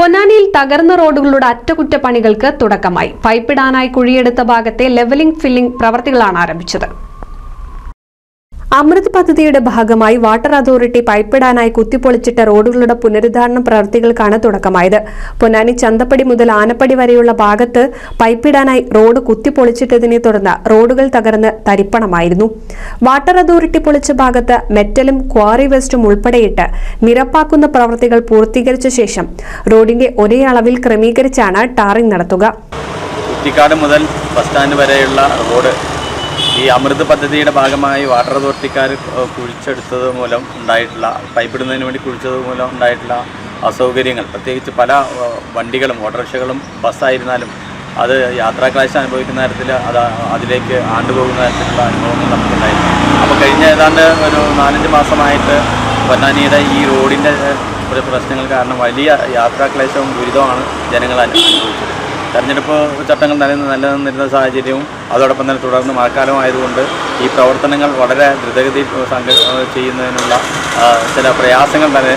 പൊന്നാനിയിൽ തകർന്ന റോഡുകളുടെ അറ്റകുറ്റപ്പണികൾക്ക് തുടക്കമായി. പൈപ്പിടാനായി കുഴിയെടുത്ത ഭാഗത്തെ ലെവലിംഗ് ഫില്ലിംഗ് പ്രവൃത്തികളാണ് ആരംഭിച്ചത്. അമൃത് പദ്ധതിയുടെ ഭാഗമായി വാട്ടർ അതോറിറ്റി പൈപ്പിടാനായി കുത്തിപ്പൊളിച്ചിട്ട റോഡുകളുടെ പുനരുദ്ധാരണ പ്രവൃത്തികൾക്കാണ് തുടക്കമായത്. പൊന്നാനി ചന്തപ്പടി മുതൽ ആനപ്പടി വരെയുള്ള ഭാഗത്ത് പൈപ്പിടാനായി റോഡ് കുത്തിപ്പൊളിച്ചിട്ടതിനെ തുടർന്ന് റോഡുകൾ തകർന്ന് തരിപ്പണമായിരുന്നു. വാട്ടർ അതോറിറ്റി പൊളിച്ച ഭാഗത്ത് മെറ്റലും ക്വാറി വേസ്റ്റും ഉൾപ്പെടെയിട്ട് നിരപ്പാക്കുന്ന പ്രവൃത്തികൾ പൂർത്തീകരിച്ച ശേഷം റോഡിന്റെ ഒരേ അളവിൽ ക്രമീകരിച്ചാണ് ടാറിംഗ് നടത്തുക. കുറ്റിക്കാട് മുതൽ ബസ് സ്റ്റാൻഡ് വരെയുള്ള റോഡ് ഈ അമൃത് പദ്ധതിയുടെ ഭാഗമായി വാട്ടർ അതോറിറ്റിക്കാർ കുഴിച്ചെടുത്തത് മൂലം ഉണ്ടായിട്ടുള്ള പൈപ്പിടുന്നതിന് വേണ്ടി കുഴിച്ചത് മൂലം ഉണ്ടായിട്ടുള്ള അസൗകര്യങ്ങൾ, പ്രത്യേകിച്ച് പല വണ്ടികളും ഓട്ടോറിക്ഷകളും ബസ്സായിരുന്നാലും അത് യാത്രാക്ലേശം അനുഭവിക്കുന്ന തരത്തിൽ അതിലേക്ക് ആണ്ടുപോകുന്ന തരത്തിലുള്ള അനുഭവങ്ങൾ നമുക്കുണ്ടായിരുന്നു. അപ്പോൾ കഴിഞ്ഞ ഏതാണ്ട് ഒരു 4-5 മാസമായിട്ട് പൊന്നാനിയുടെ ഈ റോഡിൻ്റെ പ്രശ്നങ്ങൾ കാരണം വലിയ യാത്രാക്ലേശവും ദുരിതവുമാണ് ജനങ്ങൾ അനുഭവിച്ചത്. തെരഞ്ഞെടുപ്പ് ചട്ടങ്ങൾ നിലനിന്നിരുന്ന സാഹചര്യവും അതോടൊപ്പം തന്നെ തുടർന്ന് മഴക്കാലമായതുകൊണ്ട് ഈ പ്രവർത്തനങ്ങൾ വളരെ ദ്രുതഗതിയിൽ ചെയ്യുന്നതിനുള്ള ചില പ്രയാസങ്ങൾ തന്നെ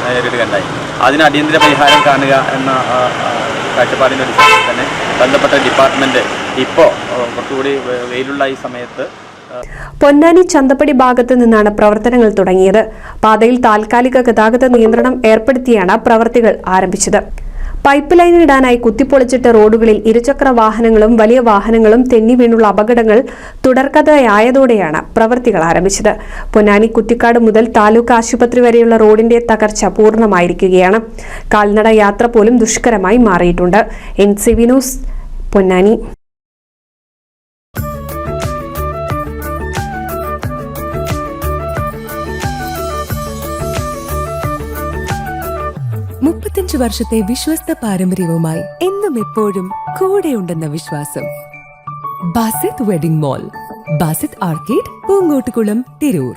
നേരിടുകയുണ്ടായി. അതിന് അടിയന്തര പരിഹാരം കാണുക എന്ന കാഴ്ചപ്പാടിൻ്റെ അടിസ്ഥാനത്തിൽ തന്നെ ബന്ധപ്പെട്ട ഡിപ്പാർട്ട്മെൻറ്റ് ഇപ്പോൾ കുറച്ചുകൂടി വെയിലുള്ള ഈ സമയത്ത് പൊന്നാനി ചന്തപ്പടി ഭാഗത്ത് നിന്നാണ് പ്രവർത്തനങ്ങൾ തുടങ്ങിയത്. പാതയിൽ താൽക്കാലിക ഗതാഗത നിയന്ത്രണം ഏർപ്പെടുത്തിയാണ് പ്രവൃത്തികൾ ആരംഭിച്ചത്. പൈപ്പ് ലൈൻ ഇടാനായി കുത്തിപ്പൊളിച്ചിട്ട റോഡുകളിൽ ഇരുചക്ര വാഹനങ്ങളും വലിയ വാഹനങ്ങളും തെന്നി വീണുള്ള അപകടങ്ങൾ തുടർക്കഥയായതോടെയാണ് പ്രവൃത്തികൾ ആരംഭിച്ചത്. പൊന്നാനി കുറ്റിക്കാട് മുതൽ താലൂക്ക് ആശുപത്രി വരെയുള്ള റോഡിന്റെ തകർച്ച പൂർണ്ണമായിരിക്കുകയാണ്. കാൽനട യാത്ര പോലും ദുഷ്കരമായി മാറിയിട്ടുണ്ട്. NCV news, Ponnani. വർഷത്തെ വിശ്വസ്ത പാരമ്പര്യവുമായി എന്നും എപ്പോഴും കൂടെയുണ്ടെന്ന വിശ്വാസം. Basith wedding mall, Basith arcade, Poonkottukulam, Tirur.